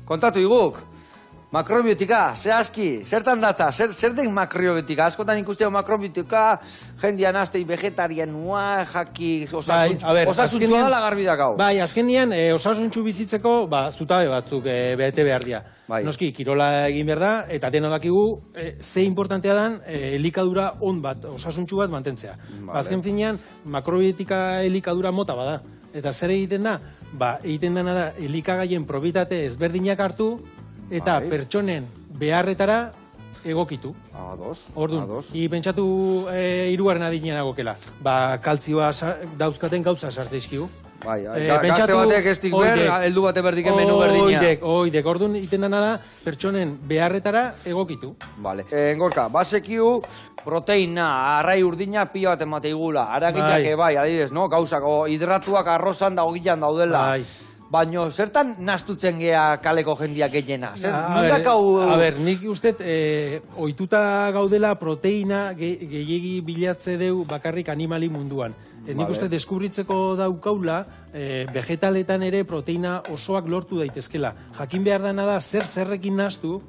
kontatu iguk. Makrobiotika, zehazki, zertan datza, zer den makrobiotika? Askotan ikusteo makrobiotika, jendian aztei vegetarianua, jaki, osasuntxua dela garbi dakau. Bai, azkenian, osasuntxu bizitzeko, zutabe batzuk bete behar dira. Noski, kirola egin behar da, eta dena dakigu, ze importantea dan, elikadura on bat, osasuntxu bat mantentzea. Azken finean, makrobiotika elikadura mota bada. Eta zer egiten da? Egiten dena da, elikagaien probitate ezberdinak hartu, eta pertsonen beharretara egokitu. Orduan, pentsatu hirugarren adinean agokela. Kaltzioa dauzkaten gauza sartzeizkigu. Gazte batek ez dik heldu bate berdiken menu berdina. Oidek, orduan iten dena da pertsonen beharretara egokitu. Engorka, basekiu proteina, arrai urdina pila bat emate igula. Araginak bai, adidez, gauzako hidratuak arrozan da ogilan daudela. Baina, zertan nastutzen gea kaleko jendiak gehiena? Nik uste, ohituta gaudela proteina gehiegi bilatze deu bakarrik animali munduan. Nik uste, deskubritzeko daukaula, vegetaletan ere proteina osoak lortu daitezkela. Jakin behar dena da, zerrekin nastu,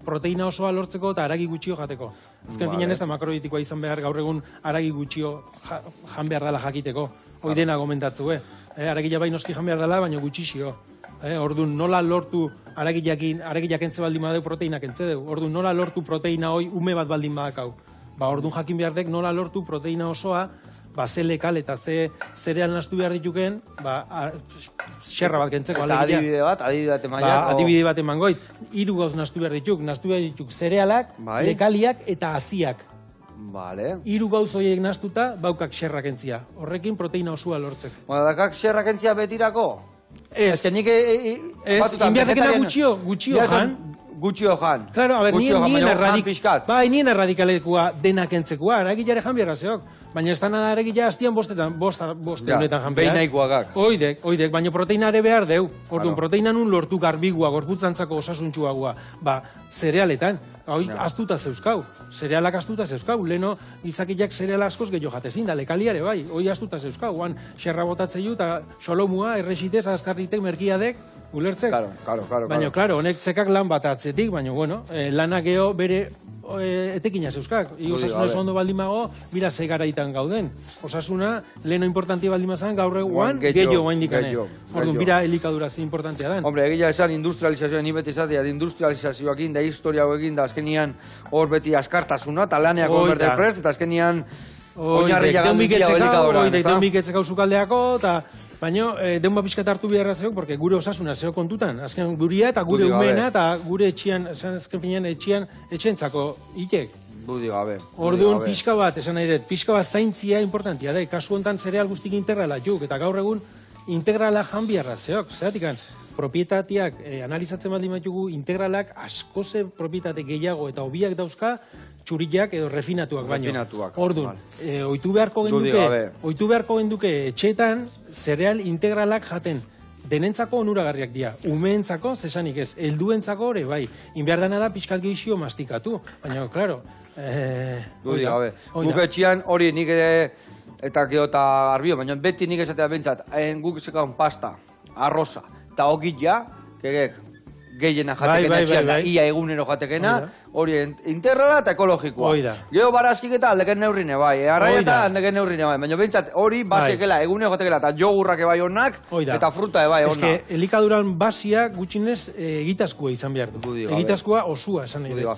proteina osoa lortzeko eta aragi gutxio jateko. Azken finean ez da makrobitikoa izan behar gaur egun aragi gutxio jan behar dela jakiteko. Hoi dena gomentatzu, aragila bai noski jan behar dela, baina gutxixio. Orduan nola lortu aragiak entze baldin badeu proteinak entze deu. Orduan nola lortu proteina hoi ume bat baldin badakau. Orduan jakin behar dek nola lortu proteina osoa, ze lekal eta ze zereal nastu behar dituken, xerra bat kentzeko. Eta adibide bat emaiak? Adibide bat eman goit. 3 gauz nastu behar dituk zerealak, lekaliak eta haziak. 3 gauz horiek nastuta, baukak xerra kentzia. Horrekin proteina osoa lortzek. Dakak xerra kentzia betirako? Ez, inbiardekena gutxio jan. Gutxio jan. Claro, nien erradikalekua denak entzekua, aragilare jan biarra zeok. Baina ez da nada aragila hastian bostetan jan behar. Beinaikoagak. Oidek, baina proteinare behar deu. Orduan, proteina nun lortu garbigua, gorputzantzako osasuntxuagua. Zerealetan, astuta zeuskau. Zerealak astuta zeuskau. Leno, izakiak zereala askoz gehiago jatezin, da lekaliare bai. Hoi astuta zeuskau. Oan, xerra botatzei eta solomua, errexitez, azkarritek, merkiadek, ulertzek. Baina, klaro, honek zekak lan bat atzetik, baina, bueno, lanak geho bere etekina zeuskak. Osasuna ez ondo baldimago, bira ze garaitan gauden. Osasuna, leheno importantia baldimazan, gaur eguan, gehiago guain dikane. Orduan, bira elikadura ze importantia den. Hombre, egia esan industrializazioa, ni beti izatea, industrializazioakin da, historia hauekin da, azkenian hor beti askartasuna, eta laneak hor berde prest, eta azkenian oinarria ganditia elikadoran. Deun biketzekau zukaldeako, eta baina deun bat pixkat hartu beharra zeok, porque gure osasuna zeo kontutan. Azken guria eta gure umena eta gure etxian, azken finean etxentzako itek. Budi gabe. Orduan pixka bat, esan nahi dut, pixka bat zaintzia importantia da. Kasu honetan zereal guztik integrala juk, eta gaur egun integrala jan beharra zeok. Zeratikan, propietateak analizatzen baldin batugu, integralak askoze propietate gehiago eta hobiak dauzka, txuriak edo refinatuak baino. Orduan, oitu beharko genduke etxeetan zereal integralak jaten. Denentzako onuragarriak dira, umeentzako, zesanik ez, helduentzako ere, bai. Inbiar dana da pixkat gehixio mastikatu. Baina, klaro... Dudi gabe. Guk etxian hori nik ere, eta geota garbio, baina beti nik esatea bentsat, guk zekaun pasta, arroza, eta hokitja, gehiena jatekena etxean da, ia egunero jatekena, hori integrala eta ekologikoa. Gero barazkik eta aldeken neurrine bai, arraia eta aldeken neurrine bai, baina bentsat hori basekela, egunero jatekela, eta jogurrak ebai honak, eta fruta ebai honak. Elikaduran basia gutxinez egitazkua izan behar du. Egitazkua osua esan nahi du.